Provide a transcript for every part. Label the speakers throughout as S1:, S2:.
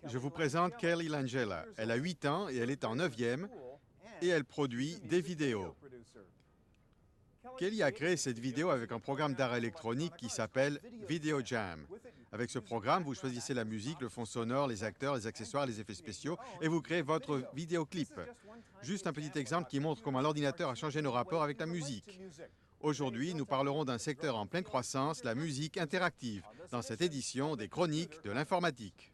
S1: Je vous présente Kelly Langella. Elle a 8 ans et elle est en 9e et elle produit des vidéos. Kelly a créé cette vidéo avec un programme d'art électronique qui s'appelle Video Jam. Avec ce programme, vous choisissez la musique, le fond sonore, les acteurs, les accessoires, les effets spéciaux et vous créez votre vidéoclip. Juste un petit exemple qui montre comment l'ordinateur a changé nos rapports avec la musique. Aujourd'hui, nous parlerons d'un secteur en pleine croissance, la musique interactive, dans cette édition des Chroniques de l'informatique.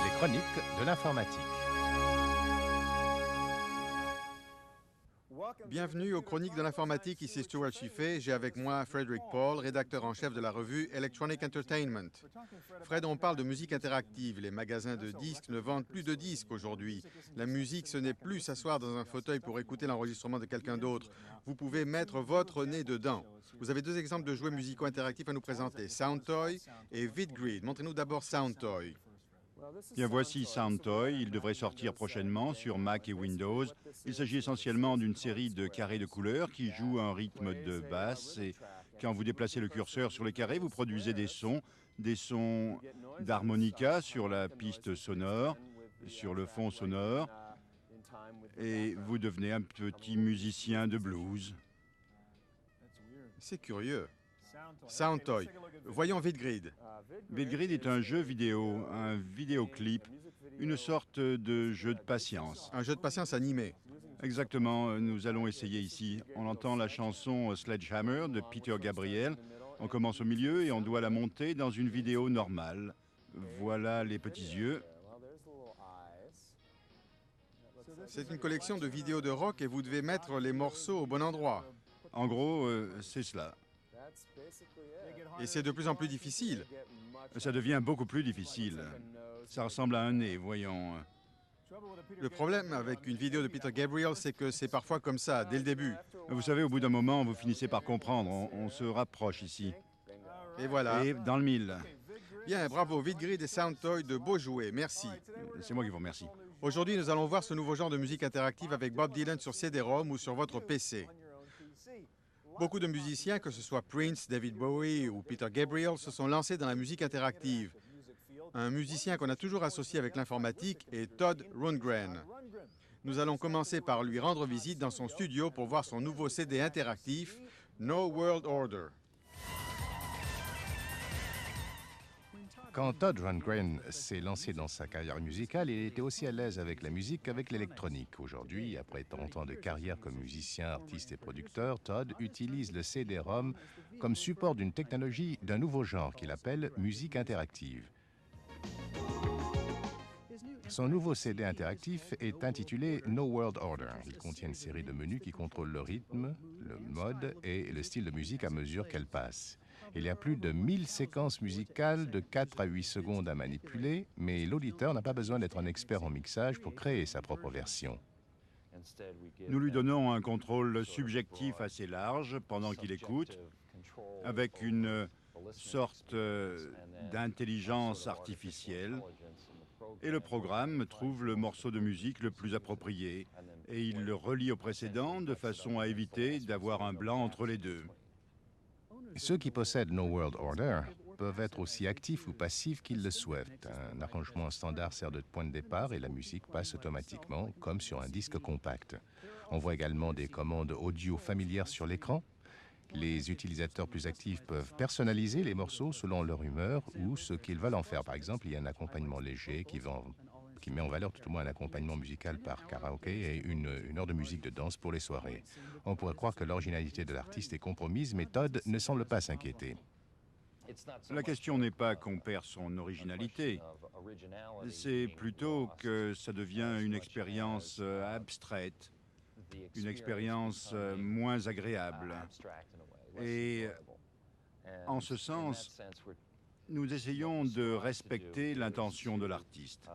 S2: Les Chroniques de l'informatique.
S1: Bienvenue aux Chroniques de l'informatique, ici Stuart Chiffé. J'ai avec moi Frederick Paul, rédacteur en chef de la revue Electronic Entertainment. Fred, on parle de musique interactive. Les magasins de disques ne vendent plus de disques aujourd'hui. La musique, ce n'est plus s'asseoir dans un fauteuil pour écouter l'enregistrement de quelqu'un d'autre. Vous pouvez mettre votre nez dedans. Vous avez 2 exemples de jouets musicaux interactifs à nous présenter, SoundToy et VidGrid. Montrez-nous d'abord SoundToy.
S3: Bien, voici SoundToy. Il devrait sortir prochainement sur Mac et Windows. Il s'agit essentiellement d'une série de carrés de couleurs qui jouent un rythme de basse. Et quand vous déplacez le curseur sur les carrés, vous produisez des sons d'harmonica sur la piste sonore, sur le fond sonore. Et vous devenez un petit musicien de blues.
S1: C'est curieux. SoundToy. Voyons VidGrid.
S3: VidGrid est un jeu vidéo, un vidéoclip, une sorte de jeu de patience.
S1: Un jeu de patience animé.
S3: Exactement, nous allons essayer ici. On entend la chanson Sledgehammer de Peter Gabriel. On commence au milieu et on doit la monter dans une vidéo normale. Voilà les petits yeux.
S1: C'est une collection de vidéos de rock et vous devez mettre les morceaux au bon endroit.
S3: En gros, c'est cela.
S1: Et c'est de plus en plus difficile.
S3: Ça devient beaucoup plus difficile. Ça ressemble à un nez, voyons.
S1: Le problème avec une vidéo de Peter Gabriel, c'est que c'est parfois comme ça, dès le début.
S3: Vous savez, au bout d'un moment, vous finissez par comprendre. On se rapproche ici.
S1: Et voilà.
S3: Et dans le mille.
S1: Bien, bravo, VidGrid et SoundToy, de beaux jouets, merci.
S3: C'est moi qui vous remercie.
S1: Aujourd'hui, nous allons voir ce nouveau genre de musique interactive avec Bob Dylan sur CD-ROM ou sur votre PC. Beaucoup de musiciens, que ce soit Prince, David Bowie ou Peter Gabriel, se sont lancés dans la musique interactive. Un musicien qu'on a toujours associé avec l'informatique est Todd Rundgren. Nous allons commencer par lui rendre visite dans son studio pour voir son nouveau CD interactif, No World Order.
S2: Quand Todd Rundgren s'est lancé dans sa carrière musicale, il était aussi à l'aise avec la musique qu'avec l'électronique. Aujourd'hui, après 30 ans de carrière comme musicien, artiste et producteur, Todd utilise le CD-ROM comme support d'une technologie d'un nouveau genre qu'il appelle musique interactive. Son nouveau CD interactif est intitulé No World Order. Il contient une série de menus qui contrôlent le rythme, le mode et le style de musique à mesure qu'elle passe. Il y a plus de 1000 séquences musicales de 4 à 8 secondes à manipuler, mais l'auditeur n'a pas besoin d'être un expert en mixage pour créer sa propre version.
S3: Nous lui donnons un contrôle subjectif assez large pendant qu'il écoute, avec une sorte d'intelligence artificielle. Et le programme trouve le morceau de musique le plus approprié et il le relie au précédent de façon à éviter d'avoir un blanc entre les deux.
S2: Ceux qui possèdent No World Order peuvent être aussi actifs ou passifs qu'ils le souhaitent. Un arrangement standard sert de point de départ et la musique passe automatiquement, comme sur un disque compact. On voit également des commandes audio familières sur l'écran. Les utilisateurs plus actifs peuvent personnaliser les morceaux selon leur humeur ou ce qu'ils veulent en faire. Par exemple, il y a un accompagnement léger qui met en valeur tout au moins un accompagnement musical par karaoké et une heure de musique de danse pour les soirées. On pourrait croire que l'originalité de l'artiste est compromise, mais Todd ne semble pas s'inquiéter.
S3: La question n'est pas qu'on perd son originalité, c'est plutôt que ça devient une expérience abstraite, une expérience moins agréable. Et en ce sens, nous essayons de respecter l'intention de l'artiste.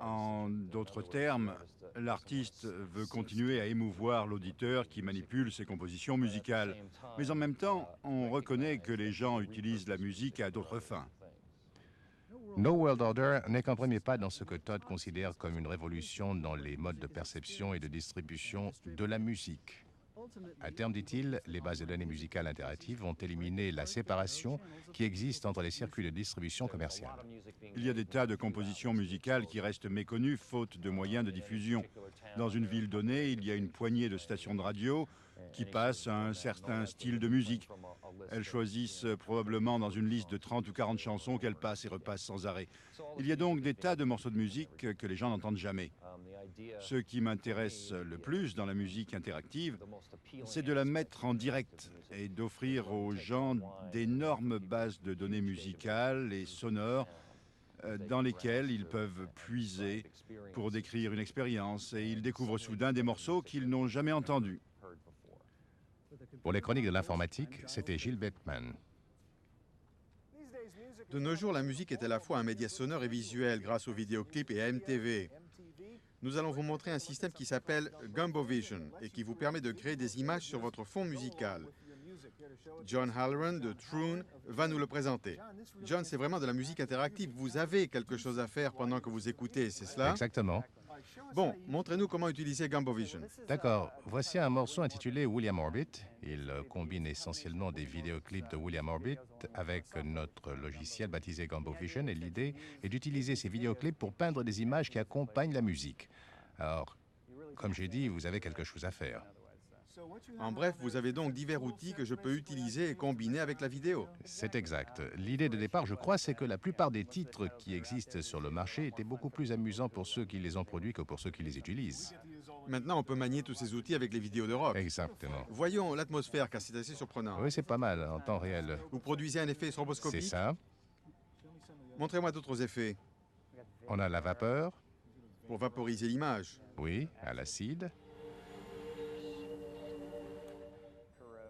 S3: En d'autres termes, l'artiste veut continuer à émouvoir l'auditeur qui manipule ses compositions musicales. Mais en même temps, on reconnaît que les gens utilisent la musique à d'autres fins.
S2: No World Order n'est qu'un premier pas dans ce que Todd considère comme une révolution dans les modes de perception et de distribution de la musique. À terme, dit-il, les bases de données musicales interactives vont éliminer la séparation qui existe entre les circuits de distribution commerciale.
S3: Il y a des tas de compositions musicales qui restent méconnues faute de moyens de diffusion. Dans une ville donnée, il y a une poignée de stations de radio qui passent un certain style de musique. Elles choisissent probablement dans une liste de 30 ou 40 chansons qu'elles passent et repassent sans arrêt. Il y a donc des tas de morceaux de musique que les gens n'entendent jamais. Ce qui m'intéresse le plus dans la musique interactive, c'est de la mettre en direct et d'offrir aux gens d'énormes bases de données musicales et sonores dans lesquelles ils peuvent puiser pour décrire une expérience et ils découvrent soudain des morceaux qu'ils n'ont jamais entendus.
S2: Pour les chroniques de l'informatique, c'était Gilles Beckman.
S1: De nos jours, la musique est à la fois un média sonore et visuel grâce aux vidéoclips et à MTV. Nous allons vous montrer un système qui s'appelle Gumbo Vision et qui vous permet de créer des images sur votre fond musical. John Halloran de Troon va nous le présenter. John, c'est vraiment de la musique interactive. Vous avez quelque chose à faire pendant que vous écoutez, c'est cela?
S2: Exactement.
S1: Bon, montrez-nous comment utiliser Gumbo Vision.
S2: D'accord. Voici un morceau intitulé William Orbit. Il combine essentiellement des vidéoclips de William Orbit avec notre logiciel baptisé Gumbo Vision et l'idée est d'utiliser ces vidéoclips pour peindre des images qui accompagnent la musique. Alors, comme j'ai dit, vous avez quelque chose à faire.
S1: En bref, vous avez donc divers outils que je peux utiliser et combiner avec la vidéo.
S2: C'est exact. L'idée de départ, je crois, c'est que la plupart des titres qui existent sur le marché étaient beaucoup plus amusants pour ceux qui les ont produits que pour ceux qui les utilisent.
S1: Maintenant, on peut manier tous ces outils avec les vidéos de rock.
S2: Exactement.
S1: Voyons l'atmosphère, car c'est assez surprenant.
S2: Oui, c'est pas mal, en temps réel.
S1: Vous produisez un effet stroboscopique?
S2: C'est ça.
S1: Montrez-moi d'autres effets.
S2: On a la vapeur,
S1: Pour vaporiser l'image.
S2: oui, à l'acide.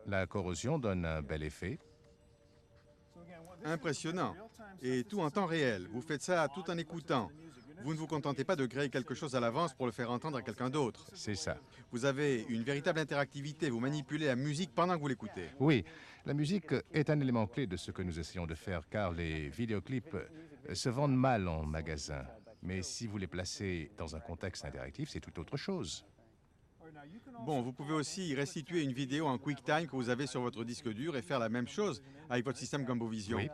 S2: La corrosion donne un bel effet.
S1: Impressionnant. Et tout en temps réel. Vous faites ça tout en écoutant. Vous ne vous contentez pas de créer quelque chose à l'avance pour le faire entendre à quelqu'un d'autre.
S2: C'est ça.
S1: Vous avez une véritable interactivité. Vous manipulez la musique pendant que vous l'écoutez.
S2: Oui, la musique est un élément clé de ce que nous essayons de faire, car les vidéoclips se vendent mal en magasin. Mais si vous les placez dans un contexte interactif, c'est tout autre chose.
S1: Bon, vous pouvez aussi restituer une vidéo en QuickTime que vous avez sur votre disque dur et faire la même chose avec votre système Gumbo Vision.
S2: Oui.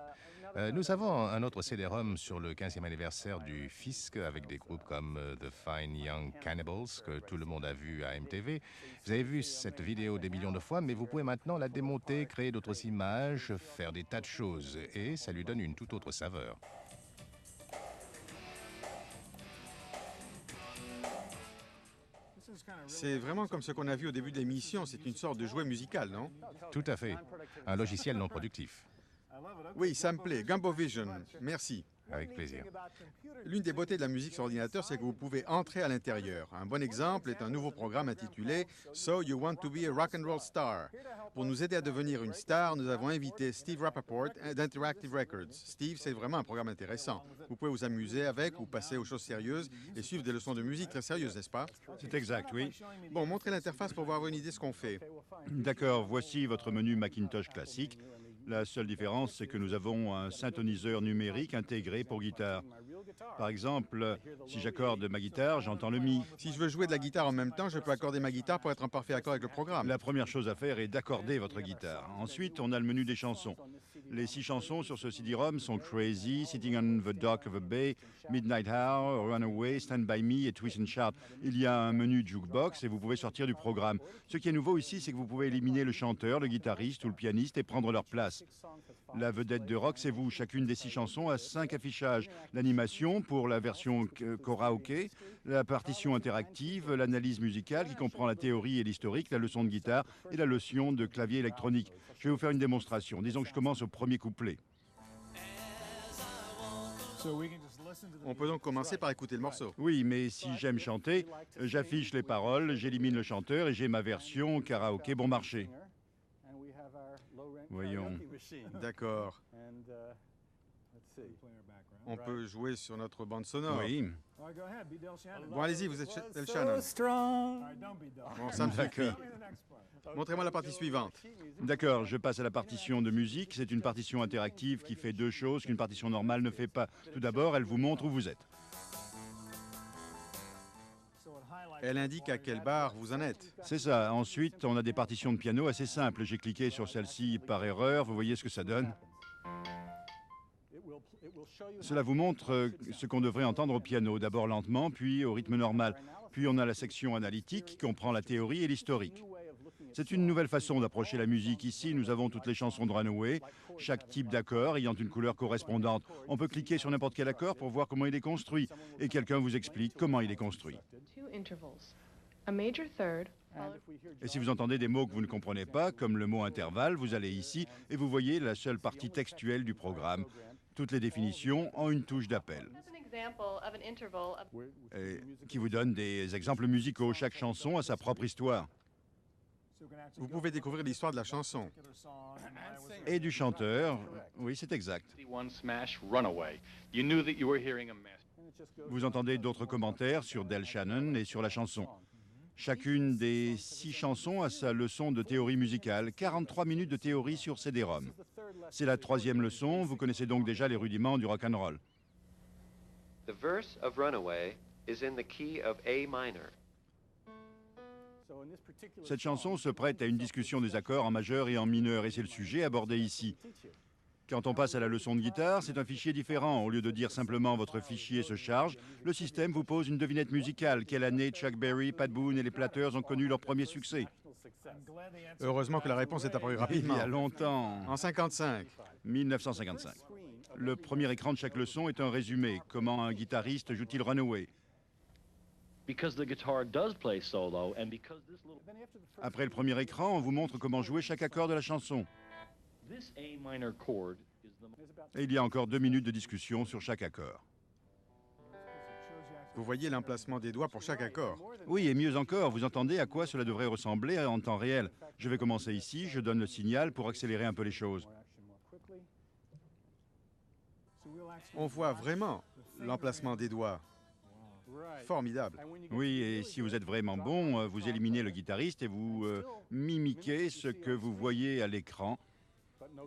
S2: Nous avons un autre CD-ROM sur le 15e anniversaire du fisc avec des groupes comme The Fine Young Cannibals que tout le monde a vu à MTV. Vous avez vu cette vidéo des millions de fois, mais vous pouvez maintenant la démonter, créer d'autres images, faire des tas de choses et ça lui donne une toute autre saveur.
S1: C'est vraiment comme ce qu'on a vu au début de l'émission. C'est une sorte de jouet musical, non?
S2: Tout à fait. Un logiciel non productif.
S1: Oui, ça me plaît. Gumbo Vision. Merci.
S2: Avec plaisir.
S1: L'une des beautés de la musique sur ordinateur, c'est que vous pouvez entrer à l'intérieur. Un bon exemple est un nouveau programme intitulé So You Want to Be a Rock and Roll Star. Pour nous aider à devenir une star, nous avons invité Steve Rappaport d'Interactive Records. Steve, c'est vraiment un programme intéressant. Vous pouvez vous amuser avec ou passer aux choses sérieuses et suivre des leçons de musique très sérieuses, n'est-ce pas?
S3: C'est exact, oui.
S1: Bon, montrez l'interface pour avoir une idée de ce qu'on fait.
S3: D'accord, voici votre menu Macintosh classique. La seule différence, c'est que nous avons un synthoniseur numérique intégré pour guitare. Par exemple, si j'accorde ma guitare, j'entends le Mi.
S1: Si je veux jouer de la guitare en même temps, je peux accorder ma guitare pour être en parfait accord avec le programme.
S3: La première chose à faire est d'accorder votre guitare. Ensuite, on a le menu des chansons. Les 6 chansons sur ce CD-ROM sont Crazy, Sitting on the Dock of a Bay, Midnight Hour, Runaway, Stand By Me et Twist and Shout. Il y a un menu jukebox et vous pouvez sortir du programme. Ce qui est nouveau ici, c'est que vous pouvez éliminer le chanteur, le guitariste ou le pianiste et prendre leur place. La vedette de rock, c'est vous. Chacune des 6 chansons a 5 affichages. L'animation pour la version karaoké, la partition interactive, l'analyse musicale qui comprend la théorie et l'historique, la leçon de guitare et la leçon de clavier électronique. Je vais vous faire une démonstration. Disons que je commence au premier couplet.
S1: On peut donc commencer par écouter le morceau.
S3: Oui, mais si j'aime chanter, j'affiche les paroles, j'élimine le chanteur et j'ai ma version karaoké bon marché. Voyons.
S1: D'accord. On peut jouer sur notre bande sonore.
S3: Oui.
S1: Bon, allez-y, vous êtes Del Shannon. Bon, ça me suffit. Montrez-moi la partie suivante.
S3: D'accord, je passe à la partition de musique. C'est une partition interactive qui fait deux choses qu'une partition normale ne fait pas. Tout d'abord, elle vous montre où vous êtes.
S1: Elle indique à quelle barre vous en êtes.
S3: C'est ça. Ensuite, on a des partitions de piano assez simples. J'ai cliqué sur celle-ci par erreur. Vous voyez ce que ça donne? Cela vous montre ce qu'on devrait entendre au piano, d'abord lentement, puis au rythme normal. Puis on a la section analytique qui comprend la théorie et l'historique. C'est une nouvelle façon d'approcher la musique. Ici, nous avons toutes les chansons de Runaway, chaque type d'accord ayant une couleur correspondante. On peut cliquer sur n'importe quel accord pour voir comment il est construit, et quelqu'un vous explique comment il est construit. Et si vous entendez des mots que vous ne comprenez pas, comme le mot intervalle, vous allez ici et vous voyez la seule partie textuelle du programme. Toutes les définitions en une touche d'appel. Qui vous donne des exemples musicaux. Chaque chanson a sa propre histoire.
S1: Vous pouvez découvrir l'histoire de la chanson.
S3: Et du chanteur. Oui, c'est exact. Vous entendez d'autres commentaires sur Del Shannon et sur la chanson. Chacune des 6 chansons a sa leçon de théorie musicale. 43 minutes de théorie sur CD-ROM. C'est la 3e leçon. Vous connaissez donc déjà les rudiments du rock and roll.
S4: The verse of Runaway is in the key of A minor.
S3: Cette chanson se prête à une discussion des accords en majeur et en mineur, et c'est le sujet abordé ici. Quand on passe à la leçon de guitare, c'est un fichier différent. Au lieu de dire simplement « votre fichier se charge », le système vous pose une devinette musicale. Quelle année Chuck Berry, Pat Boone et les Platters ont connu leur premier succès?
S1: Heureusement que la réponse est apparue
S3: Il
S1: rapidement.
S3: y a longtemps.
S1: En 55.
S3: 1955. Le premier écran de chaque leçon est un résumé. Comment un guitariste joue-t-il Runaway? Après le premier écran, on vous montre comment jouer chaque accord de la chanson. Et il y a encore 2 minutes de discussion sur chaque accord.
S1: Vous voyez l'emplacement des doigts pour chaque accord.
S3: Oui, et mieux encore, vous entendez à quoi cela devrait ressembler en temps réel. Je vais commencer ici, je donne le signal pour accélérer un peu les choses.
S1: On voit vraiment l'emplacement des doigts. Formidable.
S3: Oui, et si vous êtes vraiment bon, vous éliminez le guitariste et vous mimiquez ce que vous voyez à l'écran.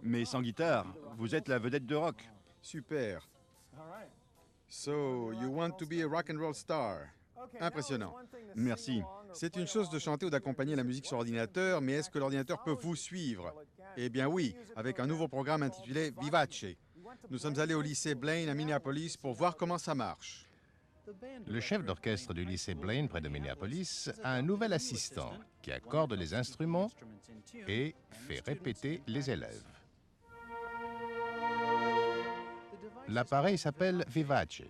S3: Mais sans guitare, vous êtes la vedette de rock.
S1: Super. So, you want to be a rock and roll star. Impressionnant.
S3: Merci.
S1: C'est une chose de chanter ou d'accompagner la musique sur ordinateur, mais est-ce que l'ordinateur peut vous suivre? Eh bien oui, avec un nouveau programme intitulé Vivace. Nous sommes allés au lycée Blaine à Minneapolis pour voir comment ça marche.
S2: Le chef d'orchestre du lycée Blaine, près de Minneapolis, a un nouvel assistant qui accorde les instruments et fait répéter les élèves. L'appareil s'appelle Vivace.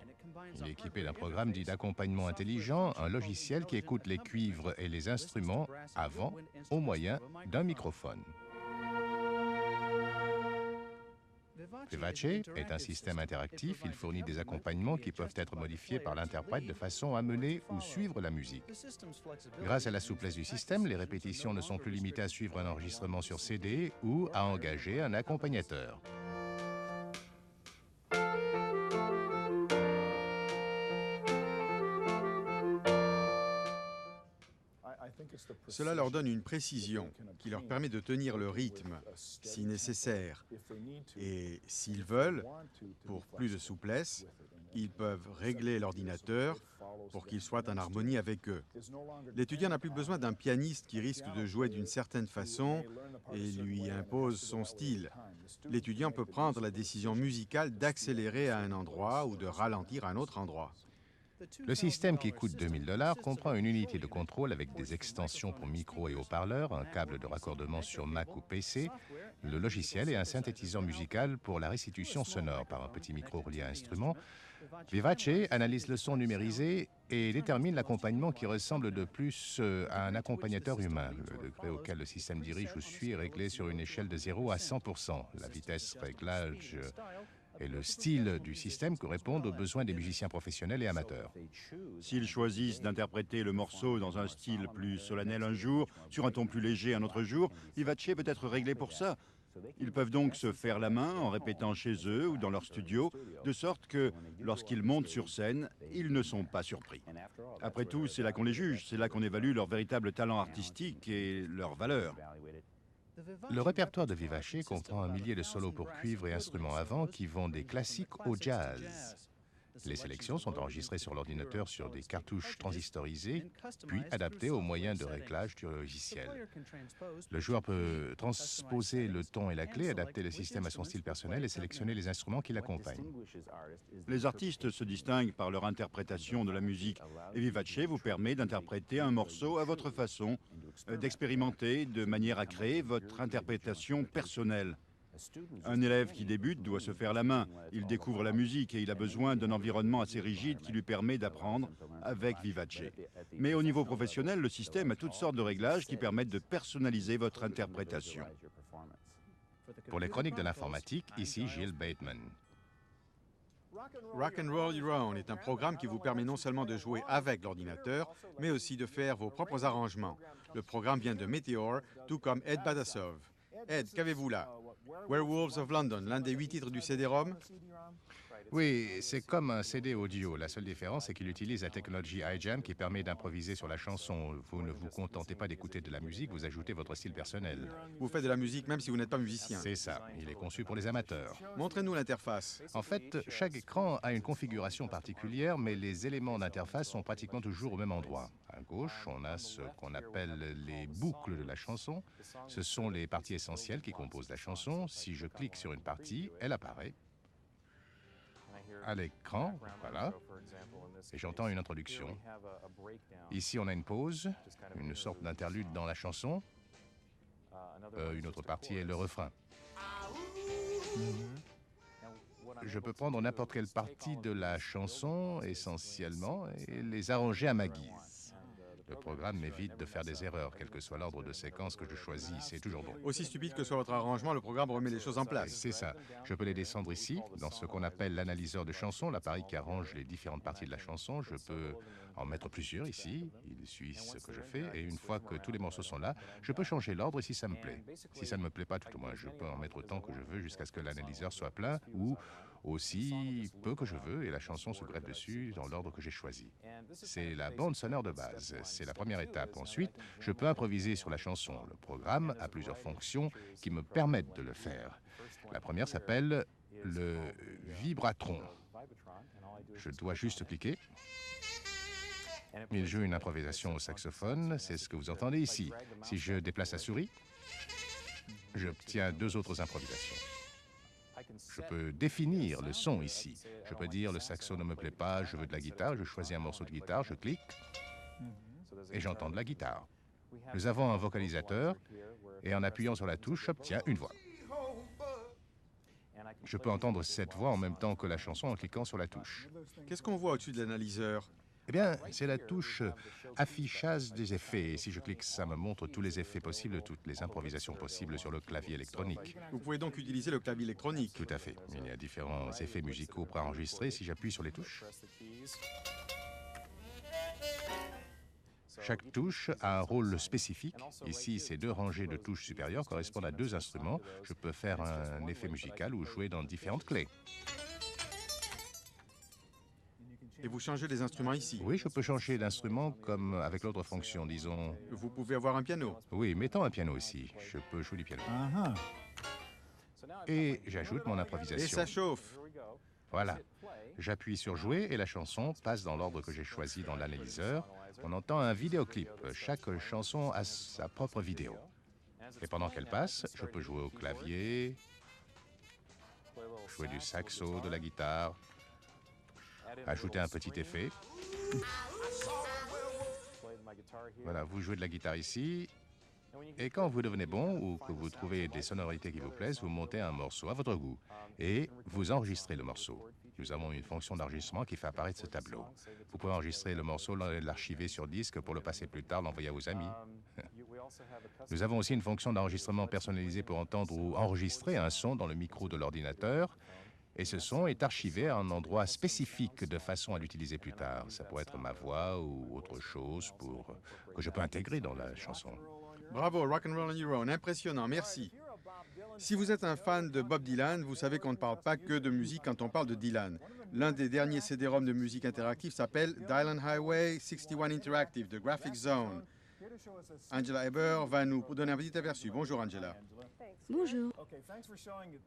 S2: Il est équipé d'un programme dit d'accompagnement intelligent, un logiciel qui écoute les cuivres et les instruments avant, au moyen d'un microphone. Vivace est un système interactif. Il fournit des accompagnements qui peuvent être modifiés par l'interprète de façon à mener ou suivre la musique. Grâce à la souplesse du système, les répétitions ne sont plus limitées à suivre un enregistrement sur CD ou à engager un accompagnateur.
S1: Cela leur donne une précision qui leur permet de tenir le rythme si nécessaire. Et s'ils veulent, pour plus de souplesse, ils peuvent régler l'ordinateur pour qu'il soit en harmonie avec eux. L'étudiant n'a plus besoin d'un pianiste qui risque de jouer d'une certaine façon et lui impose son style. L'étudiant peut prendre la décision musicale d'accélérer à un endroit ou de ralentir à un autre endroit.
S2: Le système qui coûte 2 000 $ comprend une unité de contrôle avec des extensions pour micro et haut-parleurs, un câble de raccordement sur Mac ou PC, le logiciel et un synthétiseur musical pour la restitution sonore par un petit micro relié à instrument. Vivace analyse le son numérisé et détermine l'accompagnement qui ressemble de plus à un accompagnateur humain. Le degré auquel le système dirige ou suit est réglé sur une échelle de 0 à 100%. La vitesse, réglage et le style du système correspondent aux besoins des musiciens professionnels et amateurs.
S3: S'ils choisissent d'interpréter le morceau dans un style plus solennel un jour, sur un ton plus léger un autre jour, Vivace peut être réglé pour ça. Ils peuvent donc se faire la main en répétant chez eux ou dans leur studio, de sorte que, lorsqu'ils montent sur scène, ils ne sont pas surpris. Après tout, c'est là qu'on les juge, c'est là qu'on évalue leur véritable talent artistique et leur valeur.
S2: Le répertoire de Vivace comprend un millier de solos pour cuivre et instruments à vent qui vont des classiques au jazz. Les sélections sont enregistrées sur l'ordinateur sur des cartouches transistorisées, puis adaptées aux moyens de réglage du logiciel. Le joueur peut transposer le ton et la clé, adapter le système à son style personnel et sélectionner les instruments qui l'accompagnent.
S3: Les artistes se distinguent par leur interprétation de la musique, et Vivace vous permet d'interpréter un morceau à votre façon, d'expérimenter de manière à créer votre interprétation personnelle. Un élève qui débute doit se faire la main. Il découvre la musique et il a besoin d'un environnement assez rigide qui lui permet d'apprendre avec Vivace. Mais au niveau professionnel, le système a toutes sortes de réglages qui permettent de personnaliser votre interprétation.
S2: Pour les chroniques de l'informatique, ici Gilles Bateman.
S1: Rock and Roll Your Own est un programme qui vous permet non seulement de jouer avec l'ordinateur, mais aussi de faire vos propres arrangements. Le programme vient de Meteor, tout comme Ed Badassov. Ed, qu'avez-vous là? Werewolves of London, l'un des 8 titres du CD-ROM?
S2: Oui, c'est comme un CD audio. La seule différence, c'est qu'il utilise la technologie iJam qui permet d'improviser sur la chanson. Vous ne vous contentez pas d'écouter de la musique, vous ajoutez votre style personnel.
S1: Vous faites de la musique même si vous n'êtes pas musicien.
S2: C'est ça, il est conçu pour les amateurs.
S1: Montrez-nous l'interface.
S2: En fait, chaque écran a une configuration particulière, mais les éléments d'interface sont pratiquement toujours au même endroit. À gauche, on a ce qu'on appelle les boucles de la chanson. Ce sont les parties essentielles qui composent la chanson. Si je clique sur une partie, elle apparaît à l'écran, voilà, et j'entends une introduction. Ici, on a une pause, une sorte d'interlude dans la chanson. Une autre partie est le refrain. Je peux prendre n'importe quelle partie de la chanson, essentiellement, et les arranger à ma guise. Le programme m'évite de faire des erreurs, quel que soit l'ordre de séquence que je choisis, c'est toujours bon.
S1: Aussi stupide que soit votre arrangement, le programme remet les choses en place.
S2: C'est ça. Je peux les descendre ici, dans ce qu'on appelle l'analyseur de chansons, l'appareil qui arrange les différentes parties de la chanson. Je peux en mettre plusieurs ici, il suit ce que je fais, et une fois que tous les morceaux sont là, je peux changer l'ordre si ça me plaît. Si ça ne me plaît pas, tout au moins, je peux en mettre autant que je veux jusqu'à ce que l'analyseur soit plein, ou aussi peu que je veux, et la chanson se greffe dessus dans l'ordre que j'ai choisi. C'est la bande sonore de base, c'est la première étape. Ensuite, je peux improviser sur la chanson. Le programme a plusieurs fonctions qui me permettent de le faire. La première s'appelle le vibratron. Je dois juste cliquer. Il joue une improvisation au saxophone, c'est ce que vous entendez ici. Si je déplace la souris, j'obtiens deux autres improvisations. Je peux définir le son ici. Je peux dire le saxo ne me plaît pas, je veux de la guitare, je choisis un morceau de guitare, je clique et j'entends de la guitare. Nous avons un vocalisateur et en appuyant sur la touche, j'obtiens une voix. Je peux entendre cette voix en même temps que la chanson en cliquant sur la touche.
S1: Qu'est-ce qu'on voit au-dessus de l'analyseur?
S2: Eh bien, c'est la touche affichage des effets. Et si je clique, ça me montre tous les effets possibles, toutes les improvisations possibles sur le clavier électronique.
S1: Vous pouvez donc utiliser le clavier électronique.
S2: Tout à fait. Il y a différents effets musicaux préenregistrés si j'appuie sur les touches. Chaque touche a un rôle spécifique. Ici, ces deux rangées de touches supérieures correspondent à deux instruments. Je peux faire un effet musical ou jouer dans différentes clés.
S1: Et vous changez les instruments ici.
S2: Oui, je peux changer d'instrument comme avec l'autre fonction, disons.
S1: Vous pouvez avoir un piano.
S2: Oui, mettons un piano ici. Je peux jouer du piano. Et j'ajoute mon improvisation.
S1: Et ça chauffe.
S2: Voilà. J'appuie sur jouer et la chanson passe dans l'ordre que j'ai choisi dans l'analyseur. On entend un vidéoclip. Chaque chanson a sa propre vidéo. Et pendant qu'elle passe, je peux jouer au clavier, jouer du saxo, de la guitare, ajouter un petit effet. Voilà, vous jouez de la guitare ici. Et quand vous devenez bon ou que vous trouvez des sonorités qui vous plaisent, vous montez un morceau à votre goût et vous enregistrez le morceau. Nous avons une fonction d'enregistrement qui fait apparaître ce tableau. Vous pouvez enregistrer le morceau, l'archiver sur disque pour le passer plus tard, l'envoyer à vos amis. Nous avons aussi une fonction d'enregistrement personnalisée pour entendre ou enregistrer un son dans le micro de l'ordinateur. Et ce son est archivé à un endroit spécifique de façon à l'utiliser plus tard. Ça pourrait être ma voix ou autre chose que je peux intégrer dans la chanson.
S1: Bravo, Rock and Roll on Your Own. Impressionnant, merci. Si vous êtes un fan de Bob Dylan, vous savez qu'on ne parle pas que de musique quand on parle de Dylan. L'un des derniers CD-ROM de musique interactive s'appelle Dylan Highway 61 Interactive de Graphic Zone. Angela Eber va nous donner un petit aperçu. Bonjour Angela.
S5: Bonjour.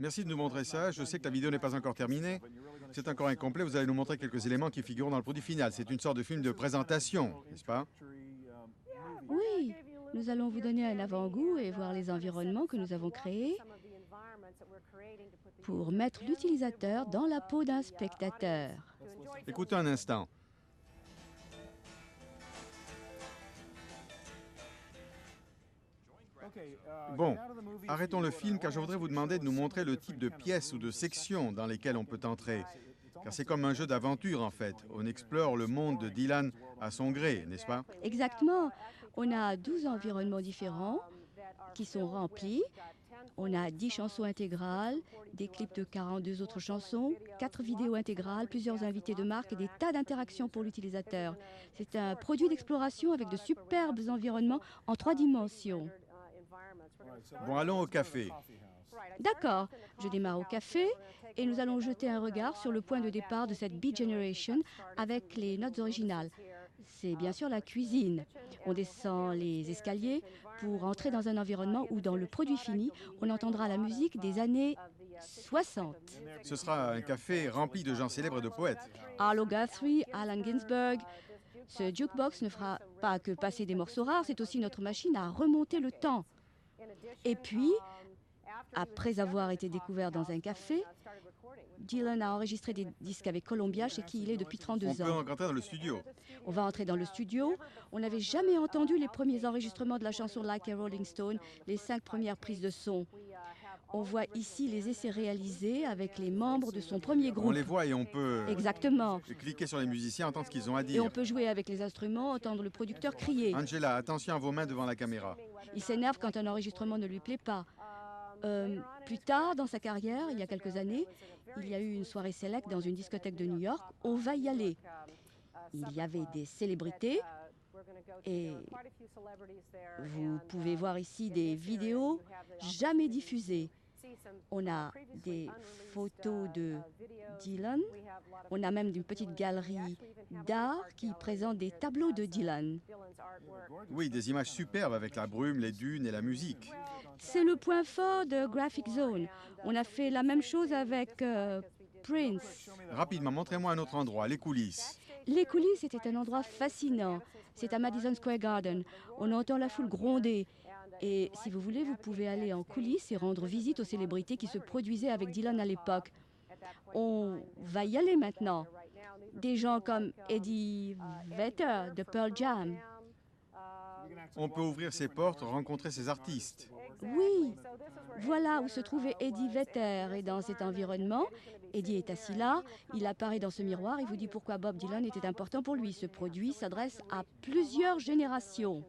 S1: Merci de nous montrer ça. Je sais que la vidéo n'est pas encore terminée. C'est encore incomplet. Vous allez nous montrer quelques éléments qui figurent dans le produit final. C'est une sorte de film de présentation, n'est-ce pas?
S5: Oui, nous allons vous donner un avant-goût et voir les environnements que nous avons créés pour mettre l'utilisateur dans la peau d'un spectateur.
S1: Écoutez un instant. Bon, arrêtons le film car je voudrais vous demander de nous montrer le type de pièces ou de sections dans lesquelles on peut entrer. Car c'est comme un jeu d'aventure en fait. On explore le monde de Dylan à son gré, n'est-ce pas?
S5: Exactement. On a 12 environnements différents qui sont remplis. On a 10 chansons intégrales, des clips de 42 autres chansons, 4 vidéos intégrales, plusieurs invités de marque et des tas d'interactions pour l'utilisateur. C'est un produit d'exploration avec de superbes environnements en 3 dimensions.
S1: Bon, allons au café.
S5: D'accord, je démarre au café et nous allons jeter un regard sur le point de départ de cette Beat Generation avec les notes originales. C'est bien sûr la cuisine. On descend les escaliers pour entrer dans un environnement où, dans le produit fini, on entendra la musique des années 60.
S1: Ce sera un café rempli de gens célèbres et de poètes.
S5: Arlo Guthrie, Allen Ginsberg. Ce jukebox ne fera pas que passer des morceaux rares, c'est aussi notre machine à remonter le temps. Et puis, après avoir été découvert dans un café, Dylan a enregistré des disques avec Columbia, chez qui il est depuis 32
S1: On peut
S5: ans.
S1: entrer dans le studio.
S5: On va entrer dans le studio. On n'avait jamais entendu les premiers enregistrements de la chanson Like a Rolling Stone, les 5 premières prises de son. On voit ici les essais réalisés avec les membres de son premier
S1: On
S5: groupe.
S1: les voit et on peut
S5: Exactement.
S1: cliquer sur les musiciens, entendre ce qu'ils ont à
S5: Et
S1: dire.
S5: on peut jouer avec les instruments, entendre le producteur crier.
S1: Angela, attention à vos mains devant la caméra.
S5: Il s'énerve quand un enregistrement ne lui plaît pas. Plus tard dans sa carrière, il y a quelques années, il y a eu une soirée select dans une discothèque de New York. On va y aller. Il y avait des célébrités et vous pouvez voir ici des vidéos jamais diffusées. On a des photos de Dylan. On a même une petite galerie d'art qui présente des tableaux de Dylan.
S1: Oui, des images superbes avec la brume, les dunes et la musique.
S5: C'est le point fort de Graphic Zone. On a fait la même chose avec Prince.
S1: Rapidement, montrez-moi un autre endroit, les coulisses.
S5: Les coulisses étaient un endroit fascinant. C'est à Madison Square Garden. On entend la foule gronder. Et si vous voulez, vous pouvez aller en coulisses et rendre visite aux célébrités qui se produisaient avec Dylan à l'époque. On va y aller maintenant. Des gens comme Eddie Vedder de Pearl Jam.
S1: On peut ouvrir ses portes, rencontrer ses artistes.
S5: Oui, voilà où se trouvait Eddie Vedder. Et dans cet environnement, Eddie est assis là, il apparaît dans ce miroir et vous dit pourquoi Bob Dylan était important pour lui. Ce produit s'adresse à plusieurs générations.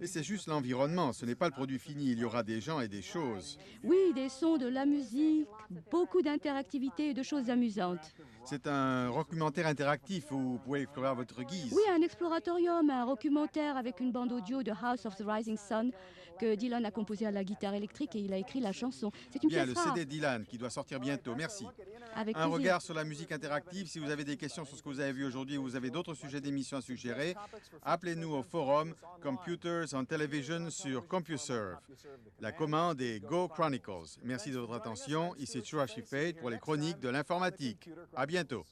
S1: Et c'est juste l'environnement, ce n'est pas le produit fini. Il y aura des gens et des choses.
S5: Oui, des sons, de la musique, beaucoup d'interactivité et de choses amusantes.
S1: C'est un documentaire interactif où vous pouvez explorer à votre guise.
S5: Oui, un exploratorium, un documentaire avec une bande audio de House of the Rising Sun que Dylan a composé à la guitare électrique et il a écrit la chanson. C'est une
S1: Bien,
S5: pièce
S1: le
S5: rare.
S1: CD Dylan qui doit sortir bientôt. Merci.
S5: Avec
S1: Un
S5: plaisir.
S1: regard sur la musique interactive. Si vous avez des questions sur ce que vous avez vu aujourd'hui ou vous avez d'autres sujets d'émission à suggérer, appelez-nous au forum Computers on Television sur CompuServe. La commande est Go Chronicles. Merci de votre attention. Ici Chua Shifate pour les chroniques de l'informatique. À bientôt.